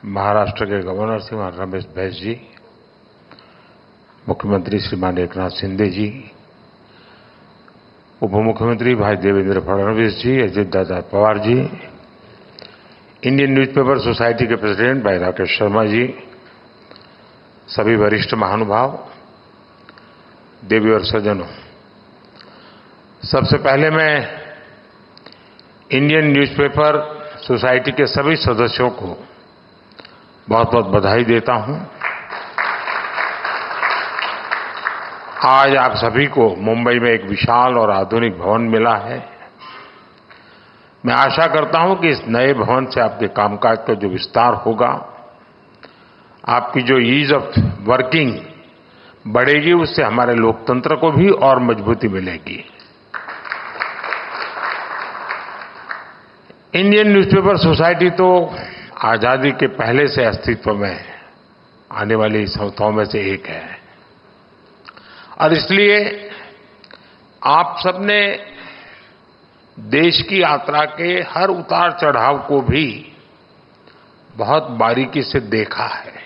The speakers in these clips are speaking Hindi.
महाराष्ट्र के गवर्नर श्रीमान रमेश बैस जी, मुख्यमंत्री श्रीमान एकनाथ शिंदे जी, उप मुख्यमंत्री भाई देवेंद्र फडणवीस जी, Ajit Dada Pawar ji, Indian newspaper society के प्रेसिडेंट भाई राकेश शर्मा जी, सभी वरिष्ठ महानुभाव, देवी और सज्जनों, सबसे पहले मैं इंडियन न्यूज़पेपर सोसाइटी के सभी सदस्यों को बहुत बहुत बधाई देता हूं। आज आप सभी को मुंबई में एक विशाल और आधुनिक भवन मिला है। मैं आशा करता हूं कि इस नए भवन से आपके कामकाज का जो विस्तार होगा, आपकी जो ईज ऑफ वर्किंग बढ़ेगी, उससे हमारे लोकतंत्र को भी और मजबूती मिलेगी। इंडियन न्यूज़पेपर सोसाइटी तो आजादी के पहले से अस्तित्व में आने वाली संस्थाओं में से एक है और इसलिए आप सबने देश की यात्रा के हर उतार चढ़ाव को भी बहुत बारीकी से देखा है,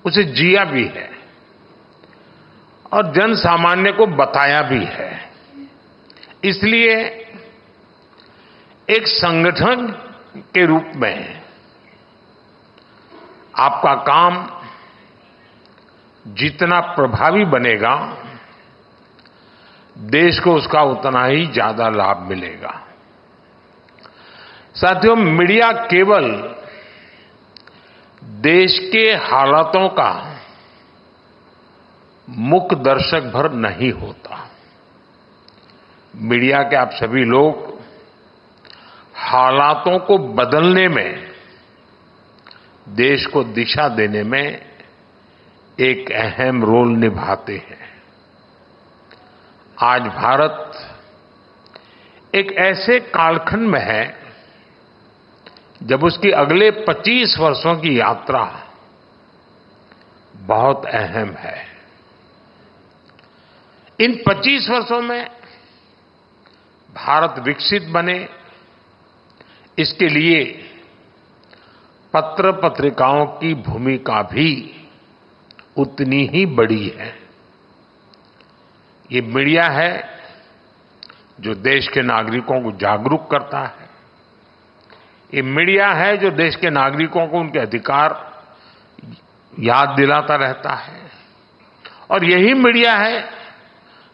उसे जिया भी है और जन सामान्य को बताया भी है। इसलिए एक संगठन के रूप में आपका काम जितना प्रभावी बनेगा, देश को उसका उतना ही ज्यादा लाभ मिलेगा। साथियों, मीडिया केवल देश के हालातों का मुख्य दर्शक भर नहीं होता। मीडिया के आप सभी लोग हालातों को बदलने में, देश को दिशा देने में एक अहम रोल निभाते हैं। आज भारत एक ऐसे कालखंड में है जब उसकी अगले 25 वर्षों की यात्रा बहुत अहम है। इन 25 वर्षों में भारत विकसित बने, इसके लिए पत्र पत्रिकाओं की भूमिका भी उतनी ही बड़ी है। ये मीडिया है जो देश के नागरिकों को जागरूक करता है। ये मीडिया है जो देश के नागरिकों को उनके अधिकार याद दिलाता रहता है और यही मीडिया है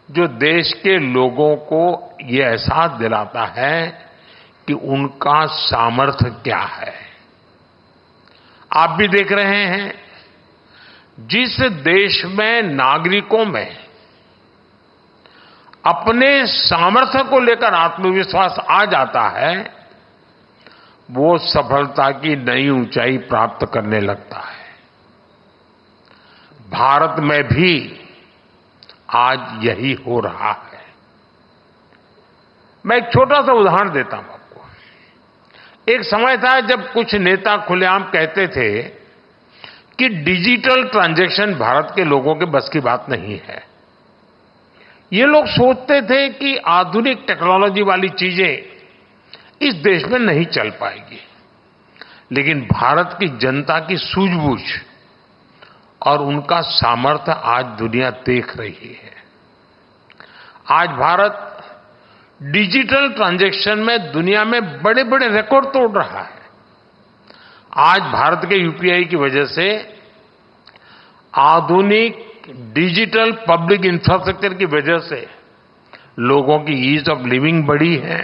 जो देश के लोगों को ये एहसास दिलाता है कि उनका सामर्थ्य क्या है। आप भी देख रहे हैं, जिस देश में नागरिकों में अपने सामर्थ्य को लेकर आत्मविश्वास आ जाता है, वो सफलता की नई ऊंचाई प्राप्त करने लगता है। भारत में भी आज यही हो रहा है। मैं एक छोटा सा उदाहरण देता हूं आपको। एक समय था जब कुछ नेता खुलेआम कहते थे कि डिजिटल ट्रांजैक्शन भारत के लोगों के बस की बात नहीं है। ये लोग सोचते थे कि आधुनिक टेक्नोलॉजी वाली चीजें इस देश में नहीं चल पाएगी, लेकिन भारत की जनता की सूझबूझ और उनका सामर्थ्य आज दुनिया देख रही है। आज भारत डिजिटल ट्रांजैक्शन में दुनिया में बड़े बड़े रिकॉर्ड तोड़ रहा है। आज भारत के यूपीआई की वजह से आधुनिक डिजिटल पब्लिक इंफ्रास्ट्रक्चर की वजह से लोगों की ईज ऑफ लिविंग बढ़ी है।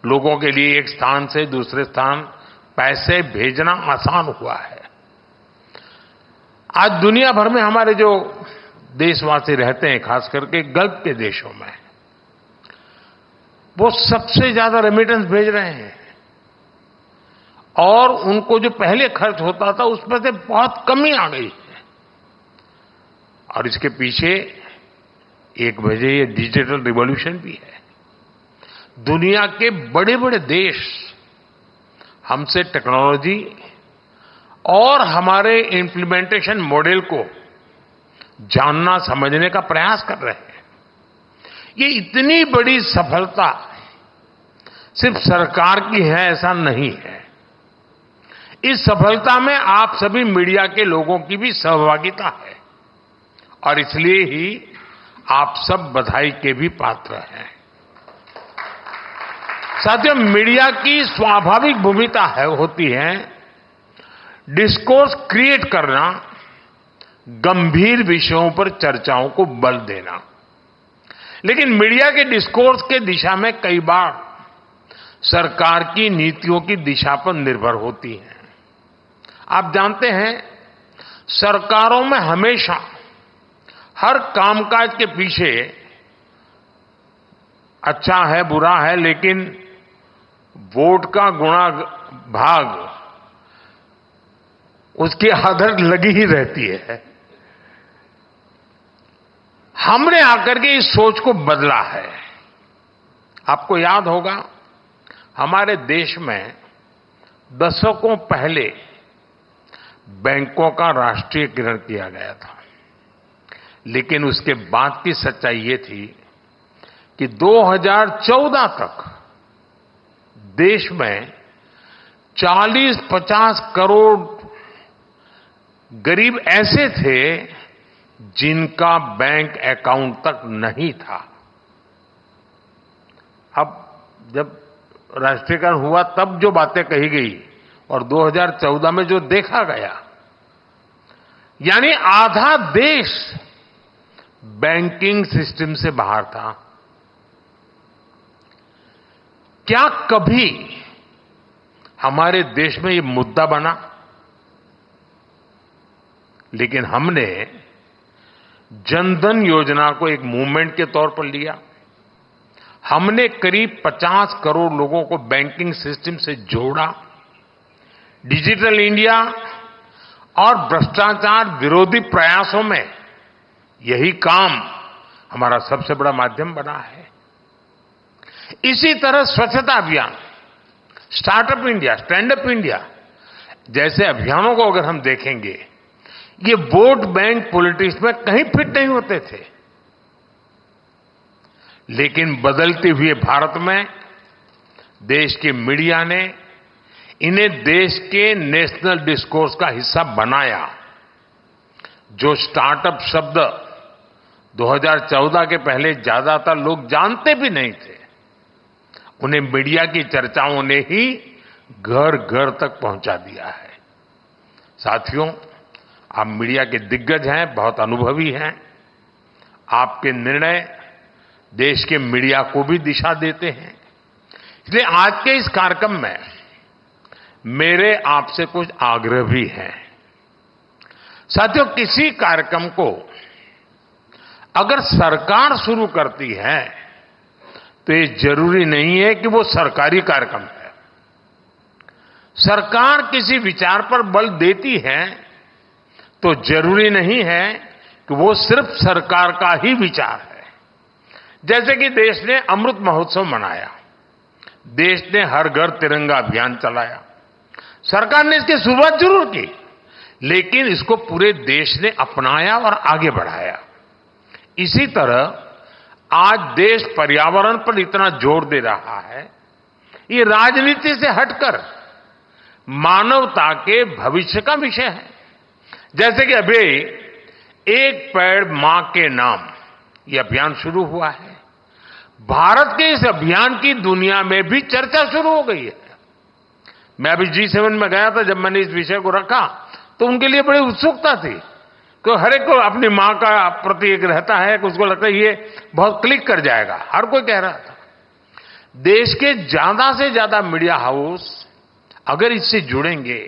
लोगों के लिए एक स्थान से दूसरे स्थान पैसे भेजना आसान हुआ है। आज दुनिया भर में हमारे जो देशवासी रहते हैं, खास करके गल्फ के देशों में, वो सबसे ज्यादा रेमिटेंस भेज रहे हैं और उनको जो पहले खर्च होता था उसमें से बहुत कमी आ गई है। और इसके पीछे एक वजह ये डिजिटल रिवॉल्यूशन भी है। दुनिया के बड़े बड़े देश हमसे टेक्नोलॉजी और हमारे इम्प्लीमेंटेशन मॉडल को जानना समझने का प्रयास कर रहे हैं। ये इतनी बड़ी सफलता सिर्फ सरकार की है ऐसा नहीं है। इस सफलता में आप सभी मीडिया के लोगों की भी सहभागिता है और इसलिए ही आप सब बधाई के भी पात्र हैं। साथियों, मीडिया की स्वाभाविक भूमिका होती है डिस्कोर्स क्रिएट करना, गंभीर विषयों पर चर्चाओं को बल देना। लेकिन मीडिया के डिस्कोर्स के दिशा में कई बार सरकार की नीतियों की दिशा पर निर्भर होती है। आप जानते हैं, सरकारों में हमेशा हर कामकाज के पीछे अच्छा है बुरा है, लेकिन वोट का गुणा भाग उसकी आदत लगी ही रहती है। हमने आकर के इस सोच को बदला है। आपको याद होगा, हमारे देश में दशकों पहले बैंकों का राष्ट्रीयकरण किया गया था, लेकिन उसके बाद की सच्चाई ये थी कि 2014 तक देश में 40-50 करोड़ गरीब ऐसे थे जिनका बैंक अकाउंट तक नहीं था। अब जब राष्ट्रीयकरण हुआ तब जो बातें कही गई और 2014 में जो देखा गया, यानी आधा देश बैंकिंग सिस्टम से बाहर था। क्या कभी हमारे देश में ये मुद्दा बना? लेकिन हमने जनधन योजना को एक मूवमेंट के तौर पर लिया। हमने करीब 50 करोड़ लोगों को बैंकिंग सिस्टम से जोड़ा। डिजिटल इंडिया और भ्रष्टाचार विरोधी प्रयासों में यही काम हमारा सबसे बड़ा माध्यम बना है। इसी तरह स्वच्छता अभियान, startup India, stand up India जैसे अभियानों को अगर हम देखेंगे, ये वोट बैंक पॉलिटिक्स में कहीं फिट नहीं होते थे। लेकिन बदलते हुए भारत में देश के मीडिया ने इन्हें देश के नेशनल डिस्कोर्स का हिस्सा बनाया। जो स्टार्टअप शब्द 2014 के पहले ज्यादातर लोग जानते भी नहीं थे, उन्हें मीडिया की चर्चाओं ने ही घर घर तक पहुंचा दिया है। साथियों, आप मीडिया के दिग्गज हैं, बहुत अनुभवी हैं। आपके निर्णय देश के मीडिया को भी दिशा देते हैं। इसलिए आज के इस कार्यक्रम में मेरे आपसे कुछ आग्रह भी हैं। साथियों, किसी कार्यक्रम को अगर सरकार शुरू करती है तो ये जरूरी नहीं है कि वो सरकारी कार्यक्रम है। सरकार किसी विचार पर बल देती है तो जरूरी नहीं है कि वो सिर्फ सरकार का ही विचार है। जैसे कि देश ने अमृत महोत्सव मनाया, देश ने हर घर तिरंगा अभियान चलाया। सरकार ने इसकी शुरुआत जरूर की, लेकिन इसको पूरे देश ने अपनाया और आगे बढ़ाया। इसी तरह आज देश पर्यावरण पर इतना जोर दे रहा है, ये राजनीति से हटकर मानवता के भविष्य का विषय है। जैसे कि अभी एक पेड़ मां के नाम ये अभियान शुरू हुआ है। भारत के इस अभियान की दुनिया में भी चर्चा शुरू हो गई है। मैं अभी G7 में गया था, जब मैंने इस विषय को रखा तो उनके लिए बड़ी उत्सुकता थी, तो हर एक को अपनी मां का प्रति एक रहता है कि उसको लगता है ये बहुत क्लिक कर जाएगा। हर कोई कह रहा था। देश के ज्यादा से ज्यादा मीडिया हाउस अगर इससे जुड़ेंगे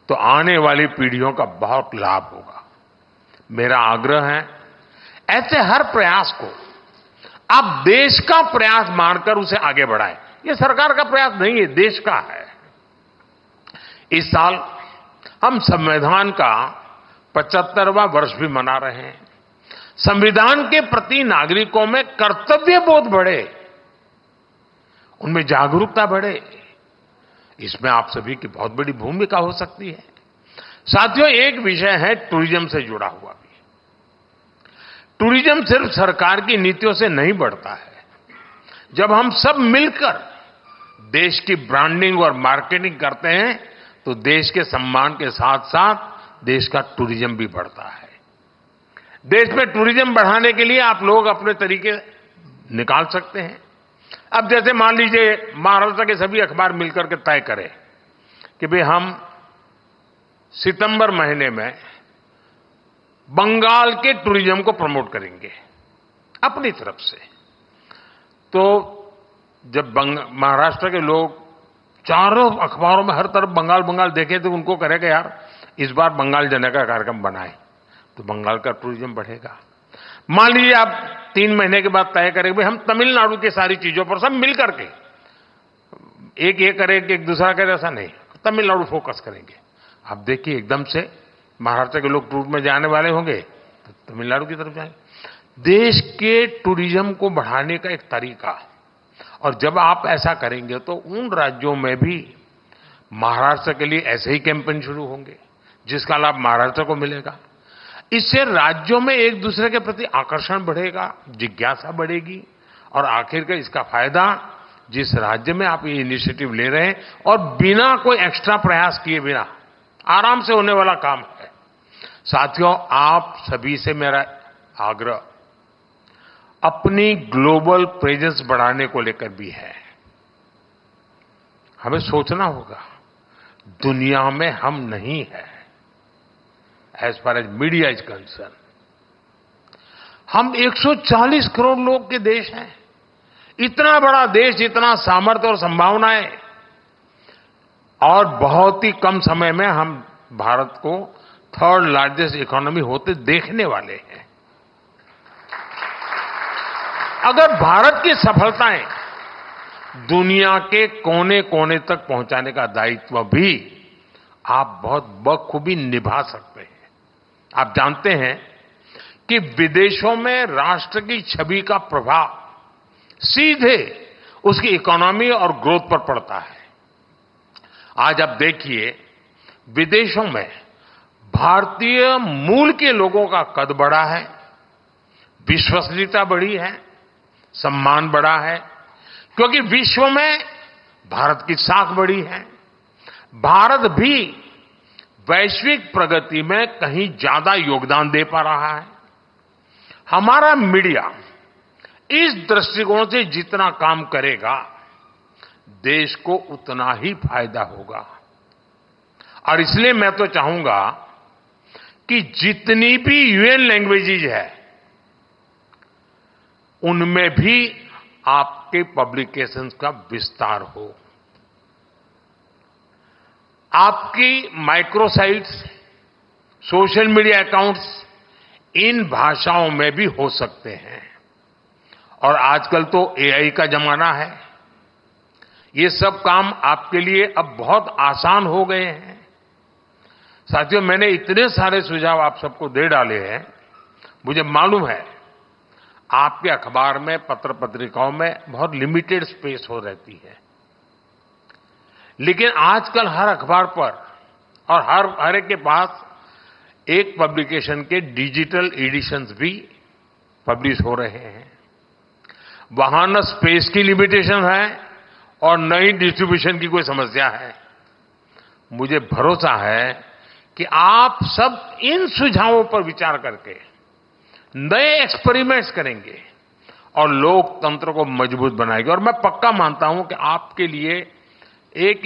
तो आने वाली पीढ़ियों का बहुत लाभ होगा। मेरा आग्रह है, ऐसे हर प्रयास को आप देश का प्रयास मानकर उसे आगे बढ़ाएं। ये सरकार का प्रयास नहीं है, देश का है। इस साल हम संविधान का 75वां वर्ष भी मना रहे हैं। संविधान के प्रति नागरिकों में कर्तव्य बोध बढ़े, उनमें जागरूकता बढ़े, इसमें आप सभी की बहुत बड़ी भूमिका हो सकती है। साथियों, एक विषय है टूरिज्म से जुड़ा हुआ भी। टूरिज्म सिर्फ सरकार की नीतियों से नहीं बढ़ता है। जब हम सब मिलकर देश की ब्रांडिंग और मार्केटिंग करते हैं तो देश के सम्मान के साथ साथ देश का टूरिज्म भी बढ़ता है। देश में टूरिज्म बढ़ाने के लिए आप लोग अपने तरीके निकाल सकते हैं। अब जैसे मान लीजिए महाराष्ट्र के सभी अखबार मिलकर के तय करें कि भाई हम सितंबर महीने में बंगाल के टूरिज्म को प्रमोट करेंगे अपनी तरफ से। तो जब महाराष्ट्र के लोग चारों अखबारों में हर तरफ बंगाल बंगाल देखे तो उनको करेगा यार इस बार बंगाल जाने का कार्यक्रम बनाए तो बंगाल का टूरिज्म बढ़ेगा। मान लीजिए आप 3 महीने के बाद तय करेंगे भाई हम तमिलनाडु की सारी चीजों पर सब मिल करके एक ये करें एक दूसरा करे, ऐसा नहीं, तमिलनाडु फोकस करेंगे। आप देखिए एकदम से महाराष्ट्र के लोग टूर में जाने वाले होंगे तो तमिलनाडु की तरफ जाएंगे। देश के टूरिज्म को बढ़ाने का एक तरीका, और जब आप ऐसा करेंगे तो उन राज्यों में भी महाराष्ट्र के लिए ऐसे ही कैंपेन शुरू होंगे जिसका लाभ महाराष्ट्र को मिलेगा। इससे राज्यों में एक दूसरे के प्रति आकर्षण बढ़ेगा, जिज्ञासा बढ़ेगी, और आखिरकार इसका फायदा जिस राज्य में आप ये इनिशिएटिव ले रहे हैं और बिना कोई एक्स्ट्रा प्रयास किए बिना आराम से होने वाला काम है। साथियों, आप सभी से मेरा आग्रह अपनी ग्लोबल प्रेजेंस बढ़ाने को लेकर भी है। हमें सोचना होगा दुनिया में हम नहीं है as far as media is concern. हम 140 करोड़ लोग के देश हैं। इतना बड़ा देश, इतना सामर्थ्य और संभावनाएं, और बहुत ही कम समय में हम भारत को 3rd लार्जेस्ट इकोनॉमी होते देखने वाले हैं। अगर भारत की सफलताएं दुनिया के कोने कोने तक पहुंचाने का दायित्व भी आप बहुत बखूबी निभा सकते हैं। आप जानते हैं कि विदेशों में राष्ट्र की छवि का प्रभाव सीधे उसकी इकोनॉमी और ग्रोथ पर पड़ता है। आज आप देखिए विदेशों में भारतीय मूल के लोगों का कद बढ़ा है, विश्वसनीयता बढ़ी है, सम्मान बढ़ा है, क्योंकि विश्व में भारत की साख बढ़ी है। भारत भी वैश्विक प्रगति में कहीं ज्यादा योगदान दे पा रहा है। हमारा मीडिया इस दृष्टिकोण से जितना काम करेगा देश को उतना ही फायदा होगा। और इसलिए मैं तो चाहूंगा कि जितनी भी यूएन लैंग्वेजेज है उनमें भी आपके पब्लिकेशंस का विस्तार हो। आपकी microsites, social media accounts in भाषाओं में भी हो सकते हैं। और आजकल तो एआई का जमाना है, ये सब काम आपके लिए अब बहुत आसान हो गए हैं। साथियों, मैंने इतने सारे सुझाव आप सबको दे डाले हैं, मुझे मालूम है आपके अखबार में, पत्र पत्रिकाओं में बहुत लिमिटेड स्पेस हो रहती है, लेकिन आजकल हर अखबार पर और हर एक के पास एक पब्लिकेशन के डिजिटल एडिशंस भी पब्लिश हो रहे हैं। वहां न स्पेस की लिमिटेशन है और न ही डिस्ट्रीब्यूशन की कोई समस्या है। मुझे भरोसा है कि आप सब इन सुझावों पर विचार करके नए एक्सपेरिमेंट्स करेंगे और लोकतंत्र को मजबूत बनाएंगे। और मैं पक्का मानता हूं कि आपके लिए एक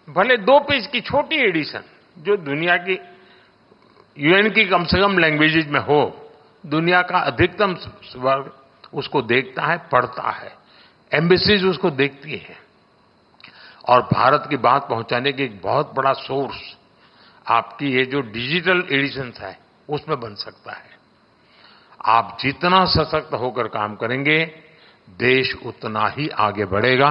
भले 2 पेज की छोटी एडिशन जो दुनिया की यूएन की कम से कम लैंग्वेजेज में हो, दुनिया का अधिकतम वर्ग उसको देखता है, पढ़ता है, एम्बेसीज उसको देखती है, और भारत की बात पहुंचाने की एक बहुत बड़ा सोर्स आपकी ये जो डिजिटल एडिशंस है उसमें बन सकता है। आप जितना सशक्त होकर काम करेंगे देश उतना ही आगे बढ़ेगा।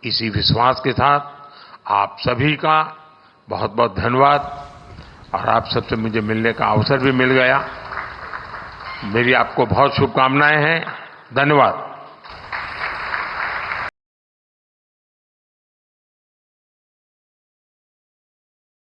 इसी विश्वास के साथ आप सभी का बहुत बहुत धन्यवाद। और आप सबसे मुझे मिलने का अवसर भी मिल गया। मेरी आपको बहुत शुभकामनाएं हैं। धन्यवाद।